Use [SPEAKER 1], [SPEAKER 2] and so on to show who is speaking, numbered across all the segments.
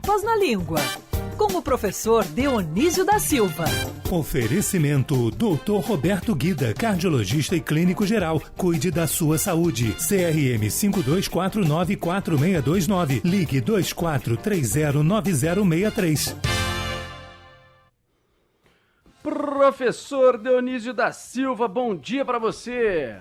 [SPEAKER 1] Papas na Língua, com o professor Dionísio da Silva.
[SPEAKER 2] Oferecimento Dr. Roberto Guida, cardiologista e clínico geral. Cuide da sua saúde. CRM 52494629. Ligue 24309063.
[SPEAKER 3] Professor Dionísio da Silva, bom dia para você.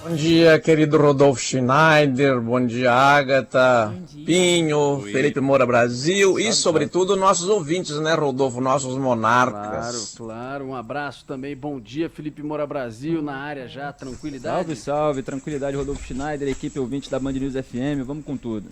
[SPEAKER 4] Bom dia, querido Rodolfo Schneider, bom dia, Ágata, Pinho,
[SPEAKER 3] Oi.
[SPEAKER 4] Felipe Moura Brasil
[SPEAKER 3] Salve,
[SPEAKER 4] e, sobretudo, nossos ouvintes, né, Rodolfo, nossos monarcas.
[SPEAKER 3] Claro, um abraço também, bom dia, Felipe Moura Brasil, na área já, tranquilidade?
[SPEAKER 5] Salve, salve, tranquilidade, Rodolfo Schneider, equipe ouvinte da Band News FM, vamos com tudo.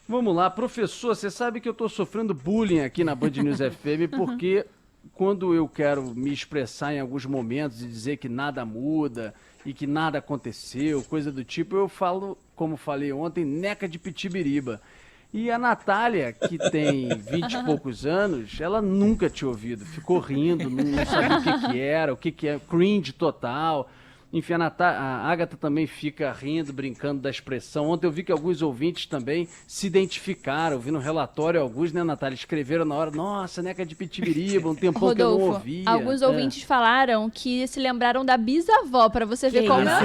[SPEAKER 3] Vamos lá, professor, você sabe que eu tô sofrendo bullying aqui na Band News FM porque quando eu quero me expressar em alguns momentos e dizer que nada muda e que nada aconteceu, coisa do tipo, eu falo, como falei ontem, neca de pitibiriba. E a Natália, que tem 20 e poucos anos, ela nunca tinha ouvido, ficou rindo, não sabia o que era, o que é, cringe total. Enfim, a Ágata também fica rindo, brincando da expressão. Ontem eu vi que alguns ouvintes também se identificaram, vi no relatório alguns, né, Natália, escreveram na hora, nossa, neca de pitibiriba, um tempão
[SPEAKER 6] Rodolfo,
[SPEAKER 3] que eu não ouvia.
[SPEAKER 6] Alguns ouvintes falaram que se lembraram da bisavó, pra você ver como é.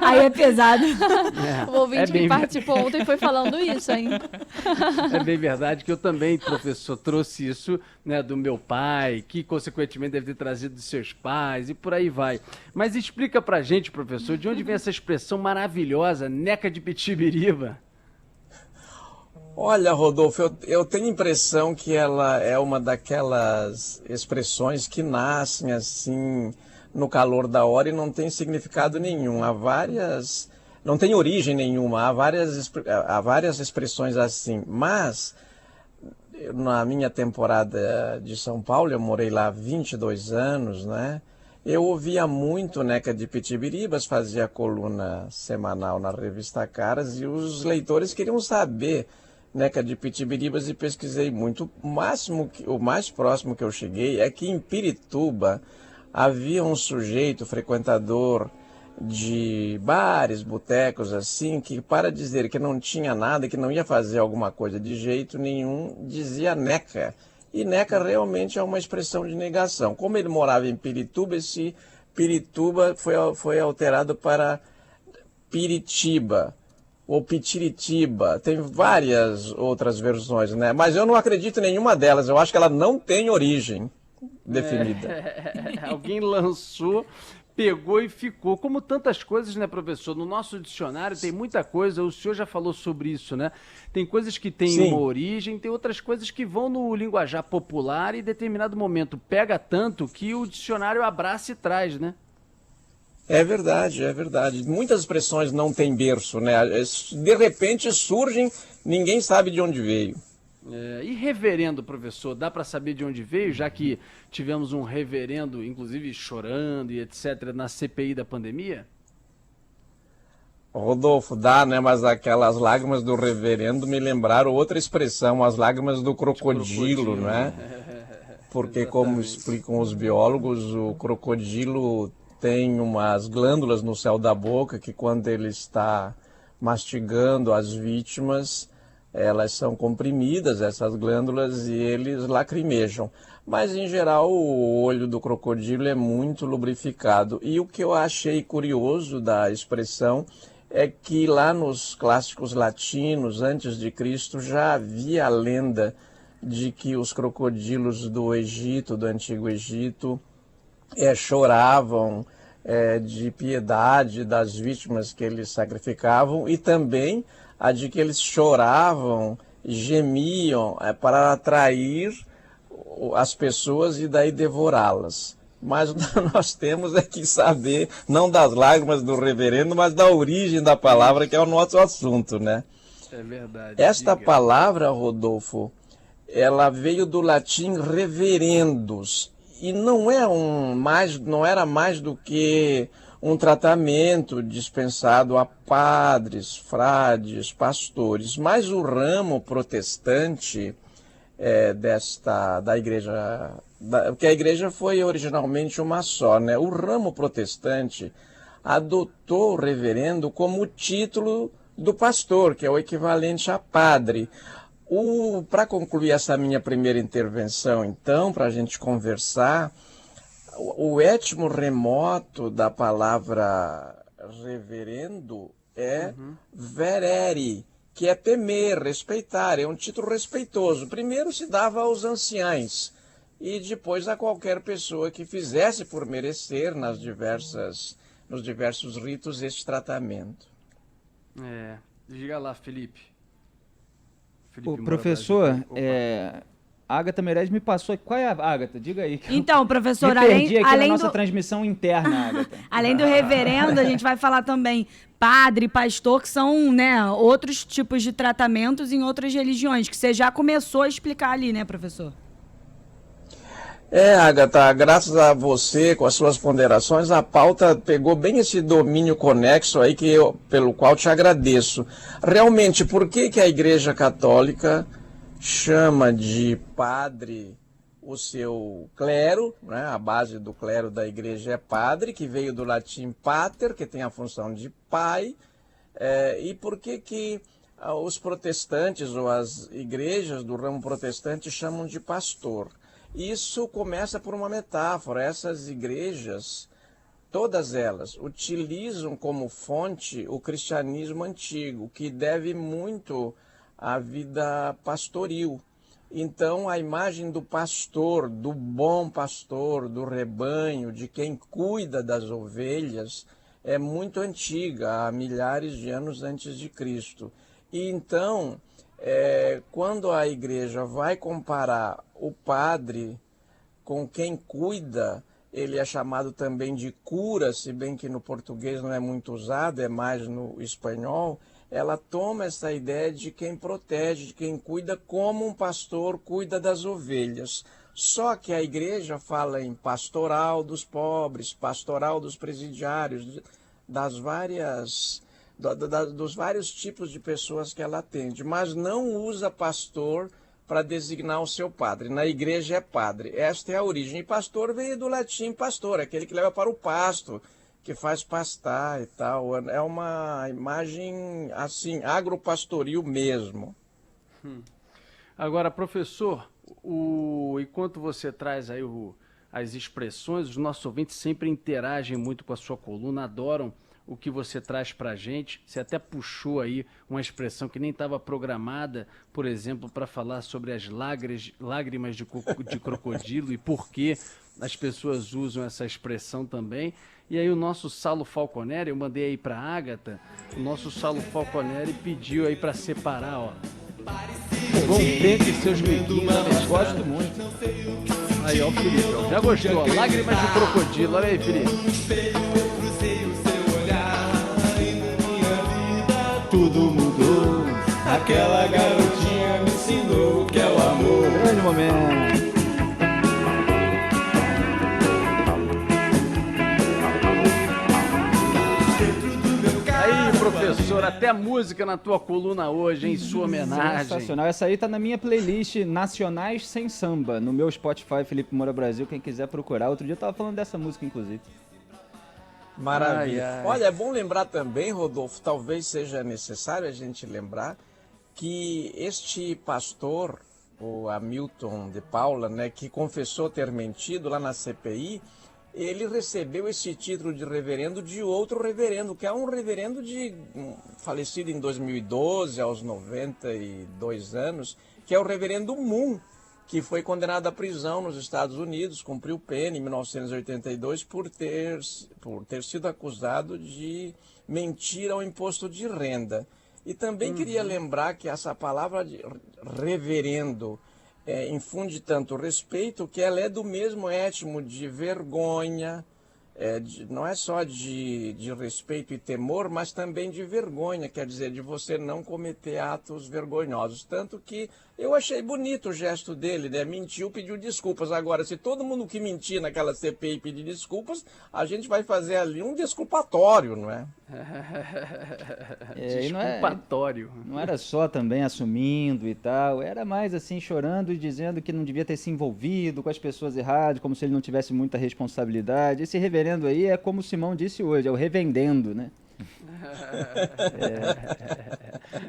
[SPEAKER 7] Aí é pesado.
[SPEAKER 6] O ouvinte que participou ontem foi falando isso, hein?
[SPEAKER 3] É bem verdade que eu também, professor, trouxe isso, né, do meu pai, que consequentemente deve ter trazido dos seus pais e por aí vai. Mas explica pra gente, professor, de onde vem essa expressão maravilhosa, neca de pitibiriba?
[SPEAKER 4] Olha, Rodolfo, eu tenho a impressão que ela é uma daquelas expressões que nascem assim no calor da hora e não tem significado nenhum. Não tem origem nenhuma, há várias expressões assim, mas na minha temporada de São Paulo, eu morei lá há 22 anos, né? Eu ouvia muito neca de pitibiribas, fazia coluna semanal na revista Caras e os leitores queriam saber neca de pitibiribas e pesquisei muito. O mais próximo que eu cheguei é que em Pirituba havia um sujeito frequentador de bares, botecos assim, que para dizer que não tinha nada, que não ia fazer alguma coisa de jeito nenhum, dizia neca. E neca realmente é uma expressão de negação. Como ele morava em Pirituba, esse Pirituba foi alterado para Piritiba ou Pitiritiba. Tem várias outras versões, né? Mas eu não acredito em nenhuma delas. Eu acho que ela não tem origem definida.
[SPEAKER 3] Alguém lançou, pegou e ficou. Como tantas coisas, né, professor? No nosso dicionário tem muita coisa, o senhor já falou sobre isso, né? Tem coisas que têm
[SPEAKER 4] Sim.
[SPEAKER 3] uma origem, tem outras coisas que vão no linguajar popular e em determinado momento pega tanto que o dicionário abraça e traz, né?
[SPEAKER 4] É verdade, é verdade. Muitas expressões não têm berço, né? De repente surgem, ninguém sabe de onde veio.
[SPEAKER 3] E reverendo, professor, dá para saber de onde veio, já que tivemos um reverendo, inclusive chorando e etc., na CPI da pandemia?
[SPEAKER 4] Rodolfo, dá, né? Mas aquelas lágrimas do reverendo me lembraram outra expressão, as lágrimas do crocodilo, né? Porque, como explicam os biólogos, o crocodilo tem umas glândulas no céu da boca que, quando ele está mastigando as vítimas, elas são comprimidas, essas glândulas, e eles lacrimejam. Mas, em geral, o olho do crocodilo é muito lubrificado. E o que eu achei curioso da expressão é que lá nos clássicos latinos, antes de Cristo, já havia a lenda de que os crocodilos do Egito, do Antigo Egito, choravam de piedade das vítimas que eles sacrificavam, e também a de que eles choravam, gemiam para atrair as pessoas e daí devorá-las. Mas o que nós temos é que saber, não das lágrimas do reverendo, mas da origem da palavra, que é o nosso assunto, né?
[SPEAKER 3] É verdade.
[SPEAKER 4] Esta palavra, Rodolfo, ela veio do latim reverendus, e não era mais do que um tratamento dispensado a padres, frades, pastores, mas o ramo protestante da igreja, porque a igreja foi originalmente uma só, né? O ramo protestante adotou o reverendo como título do pastor, que é o equivalente a padre. Para concluir essa minha primeira intervenção, então, para a gente conversar, o étimo remoto da palavra reverendo é verere, que é temer, respeitar, é um título respeitoso. Primeiro se dava aos anciães e depois a qualquer pessoa que fizesse por merecer nos diversos ritos esse tratamento.
[SPEAKER 3] Diga lá, Felipe.
[SPEAKER 5] O professor, a Agatha Meirelles me passou. Qual é a Agatha? Diga aí.
[SPEAKER 7] Então, professor,
[SPEAKER 5] me perdi aqui
[SPEAKER 7] além
[SPEAKER 5] na nossa transmissão interna, Agatha.
[SPEAKER 7] Além do reverendo, a gente vai falar também padre, pastor, que são, né, outros tipos de tratamentos em outras religiões, que você já começou a explicar ali, né, professor?
[SPEAKER 4] Agatha, graças a você, com as suas ponderações, a pauta pegou bem esse domínio conexo aí pelo qual te agradeço. Realmente, por que a Igreja Católica chama de padre o seu clero, né? A base do clero da igreja é padre, que veio do latim pater, que tem a função de pai, e por que os protestantes ou as igrejas do ramo protestante chamam de pastor? Isso começa por uma metáfora. Essas igrejas, todas elas, utilizam como fonte o cristianismo antigo, que deve muito à vida pastoril. Então, a imagem do pastor, do bom pastor, do rebanho, de quem cuida das ovelhas, é muito antiga, há milhares de anos antes de Cristo. E então, quando a igreja vai comparar o padre com quem cuida, ele é chamado também de cura, se bem que no português não é muito usado, é mais no espanhol. Ela toma essa ideia de quem protege, de quem cuida, como um pastor cuida das ovelhas. Só que a igreja fala em pastoral dos pobres, pastoral dos presidiários, dos vários tipos de pessoas que ela atende, mas não usa pastor para designar o seu padre. Na igreja é padre. Esta é a origem. E pastor veio do latim pastor, aquele que leva para o pasto, que faz pastar e tal. É uma imagem, assim, agropastoril mesmo.
[SPEAKER 3] Agora, professor, enquanto você traz aí as expressões, os nossos ouvintes sempre interagem muito com a sua coluna, adoram o que você traz para a gente. Você até puxou aí uma expressão que nem estava programada, por exemplo, para falar sobre as lágrimas de crocodilo e por que as pessoas usam essa expressão também. E aí o nosso Saulo Falconeri, eu mandei aí para a Agatha, o nosso Saulo Falconeri pediu aí para separar, ó. Bom tempo e seus meninos, gosto muito. Aí, ó, o Felipe, ó, já gostou, ó, lágrimas de crocodilo, olha aí, Felipe.
[SPEAKER 8] Tudo mudou, aquela garotinha me ensinou que é o amor.
[SPEAKER 5] Grande momento.
[SPEAKER 3] Aí, professor, até música na tua coluna hoje, em sua homenagem.
[SPEAKER 5] Sensacional. Essa aí tá na minha playlist Nacionais Sem Samba, no meu Spotify, Felipe Moura Brasil, quem quiser procurar. Outro dia eu tava falando dessa música, inclusive.
[SPEAKER 4] Maravilha. Olha, é bom lembrar também, Rodolfo, talvez seja necessário a gente lembrar que este pastor, o Hamilton de Paula, né, que confessou ter mentido lá na CPI, ele recebeu esse título de reverendo de outro reverendo, que é um reverendo falecido em 2012, aos 92 anos, que é o reverendo Moon, que foi condenado à prisão nos Estados Unidos, cumpriu pena em 1982 por ter sido acusado de mentir ao imposto de renda. E também queria lembrar que essa palavra de reverendo infunde tanto respeito que ela é do mesmo étimo de vergonha, não é só de respeito e temor, mas também de vergonha, quer dizer, de você não cometer atos vergonhosos. Tanto que eu achei bonito o gesto dele, né? Mentiu, pediu desculpas. Agora, se todo mundo que mentir naquela CPI pedir desculpas, a gente vai fazer ali um desculpatório, não é?
[SPEAKER 3] Desculpatório.
[SPEAKER 5] Não era só também assumindo e tal, era mais assim, chorando e dizendo que não devia ter se envolvido com as pessoas erradas, como se ele não tivesse muita responsabilidade. Esse reverendo aí é como o Simão disse hoje, é o revendendo, né?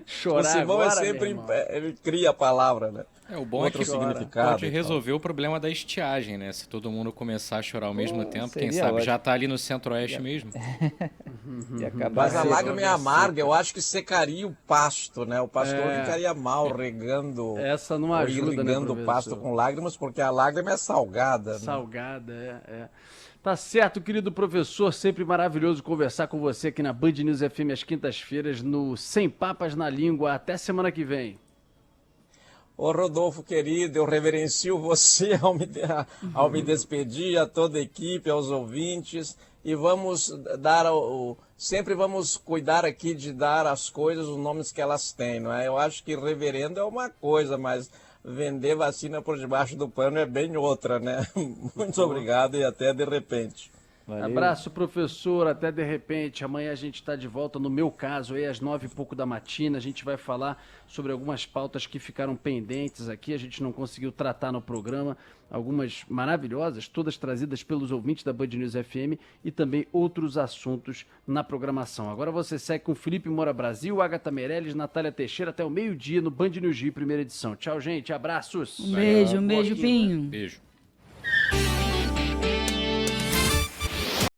[SPEAKER 3] Chorar
[SPEAKER 4] O Simão
[SPEAKER 3] agora,
[SPEAKER 4] é sempre,
[SPEAKER 3] meu irmão.
[SPEAKER 4] ele cria a palavra, né?
[SPEAKER 9] O bom é
[SPEAKER 4] Outro
[SPEAKER 9] que
[SPEAKER 4] significado
[SPEAKER 9] pode
[SPEAKER 4] e tal.
[SPEAKER 9] resolver o problema da estiagem, né? Se todo mundo começar a chorar ao mesmo tempo, quem
[SPEAKER 5] seria
[SPEAKER 9] sabe
[SPEAKER 5] ótimo.
[SPEAKER 9] já tá ali no centro-oeste mesmo.
[SPEAKER 5] E acabar
[SPEAKER 4] Mas a
[SPEAKER 5] cedo.
[SPEAKER 4] lágrima é amarga, eu acho que secaria o pasto, né? O pastor
[SPEAKER 3] É.
[SPEAKER 4] ficaria mal regando,
[SPEAKER 3] Essa não
[SPEAKER 4] ou
[SPEAKER 3] ajuda, né,
[SPEAKER 4] irrigando o
[SPEAKER 3] professor?
[SPEAKER 4] pasto com lágrimas, porque a lágrima é salgada, né?
[SPEAKER 3] Salgada, é. Tá certo, querido professor, sempre maravilhoso conversar com você aqui na Band News FM às quintas-feiras no Sem Papas na Língua. Até semana que vem.
[SPEAKER 4] Ô Rodolfo, querido, eu reverencio você ao me despedir, a toda a equipe, aos ouvintes, e vamos dar, sempre vamos cuidar aqui de dar às coisas os nomes que elas têm, não é? Eu acho que reverendo é uma coisa, mas vender vacina por debaixo do pano é bem outra, né? Muito obrigado e até de repente.
[SPEAKER 5] Valeu.
[SPEAKER 3] Abraço, professor. Até de repente. Amanhã a gente está de volta, no meu caso, aí às 9h pouco da matina. A gente vai falar sobre algumas pautas que ficaram pendentes aqui. A gente não conseguiu tratar no programa. Algumas maravilhosas, todas trazidas pelos ouvintes da Band News FM e também outros assuntos na programação. Agora você segue com Felipe Moura Brasil, Agatha Meirelles, Natália Teixeira até o meio-dia no Band News Rio, primeira edição. Tchau, gente. Abraços.
[SPEAKER 7] Um beijo,
[SPEAKER 3] Boa quinta.
[SPEAKER 7] Pinho.
[SPEAKER 9] Beijo.